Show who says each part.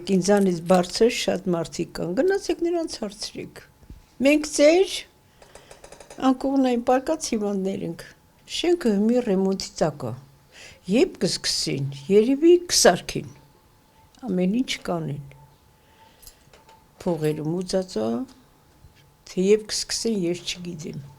Speaker 1: գնացեք ինձանից բարձր շատ մարդիկ կան, գնացեք նրանց հարցրեք։ Մենք ձեր անկողնային պարկած հիվանդներ ենք։ Շենքը մի ռեմոնտի տակ է։ Երբ կսկսին, երևի կսարքին։ Ամեն ինչ կանեն։ Փողերը մուծած է, թեև կսկսեն, ես չգիտեմ։